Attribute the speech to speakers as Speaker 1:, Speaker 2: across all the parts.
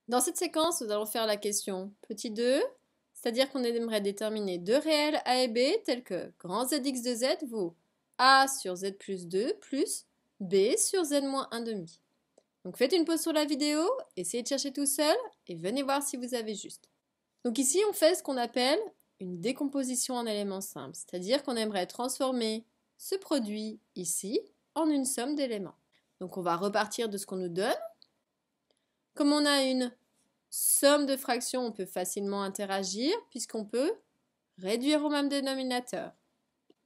Speaker 1: Dans cette séquence, nous allons faire la question petit 2, c'est-à-dire qu'on aimerait déterminer deux réels a et b tels que grand zx de z vaut a sur z plus 2 plus b sur z moins 1 demi. Donc faites une pause sur la vidéo, essayez de chercher tout seul et venez voir si vous avez juste. Donc ici, on fait ce qu'on appelle une décomposition en éléments simples, c'est-à-dire qu'on aimerait transformer ce produit ici en une somme d'éléments. Donc on va repartir de ce qu'on nous donne. Comme on a une somme de fractions, on peut facilement interagir puisqu'on peut réduire au même dénominateur.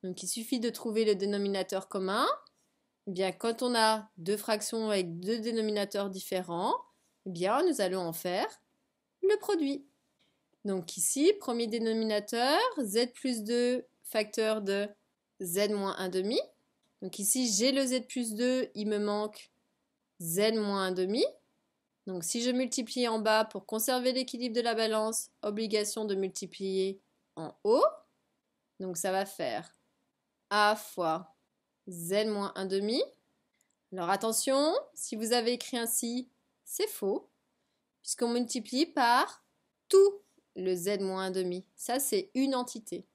Speaker 1: Donc il suffit de trouver le dénominateur commun. Eh bien, quand on a deux fractions avec deux dénominateurs différents, eh bien, nous allons en faire le produit. Donc ici, premier dénominateur, z plus 2 facteur de z moins 1 demi. Donc ici, j'ai le z plus 2, il me manque z moins 1 demi. Donc si je multiplie en bas pour conserver l'équilibre de la balance, obligation de multiplier en haut. Donc ça va faire a fois z moins 1 demi. Alors attention, si vous avez écrit ainsi, c'est faux, puisqu'on multiplie par tout le z moins 1 demi. Ça, c'est une entité.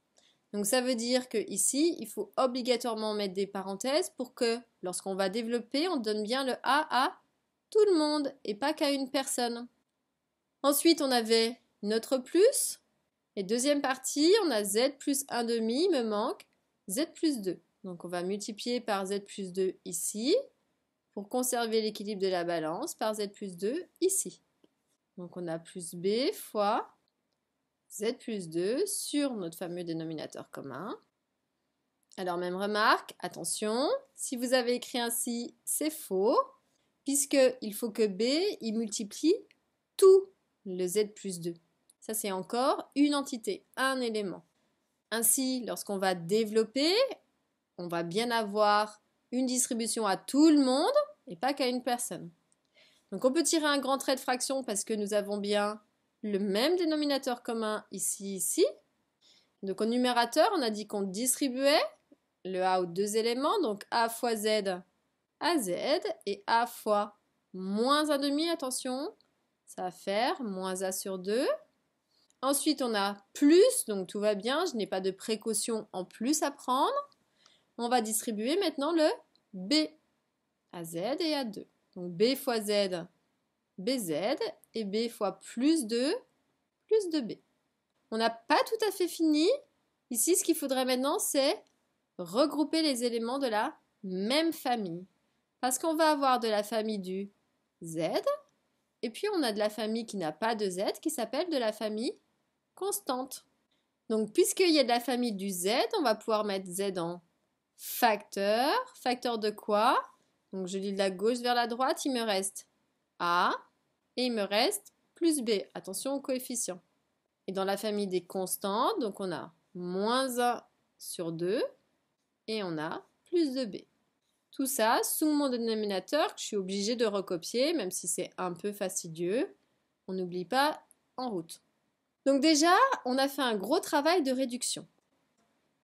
Speaker 1: Donc ça veut dire que ici, il faut obligatoirement mettre des parenthèses pour que, lorsqu'on va développer, on donne bien le a à tout le monde et pas qu'à une personne. Ensuite, on avait notre plus. Et deuxième partie, on a z plus 1 demi, il me manque z plus 2. Donc on va multiplier par z plus 2 ici pour conserver l'équilibre de la balance par z plus 2 ici. Donc on a plus b fois z plus 2 sur notre fameux dénominateur commun. Alors même remarque, attention, si vous avez écrit ainsi, c'est faux, puisqu'il faut que b il multiplie tout le z plus 2. Ça c'est encore une entité, un élément. Ainsi, lorsqu'on va développer, on va bien avoir une distribution à tout le monde et pas qu'à une personne. Donc on peut tirer un grand trait de fraction parce que nous avons bien le même dénominateur commun ici, ici. Donc au numérateur, on a dit qu'on distribuait le a aux deux éléments, donc a fois z à z et a fois moins 1 demi, attention, ça va faire moins a sur 2. Ensuite, on a plus, donc tout va bien, je n'ai pas de précaution en plus à prendre. On va distribuer maintenant le b à z et à 2. Donc b fois z, bz, et b fois plus 2 b. On n'a pas tout à fait fini. Ici, ce qu'il faudrait maintenant, c'est regrouper les éléments de la même famille. Parce qu'on va avoir de la famille du z, et puis on a de la famille qui n'a pas de z, qui s'appelle de la famille constante. Donc, puisqu'il y a de la famille du z, on va pouvoir mettre z en facteur. Facteur de quoi? Donc, je lis de la gauche vers la droite, il me reste a, et il me reste plus b. Attention aux coefficients. Et dans la famille des constantes, donc on a moins 1 sur 2 et on a plus de b. Tout ça sous mon dénominateur que je suis obligée de recopier, même si c'est un peu fastidieux. On n'oublie pas en route. Donc déjà, on a fait un gros travail de réduction.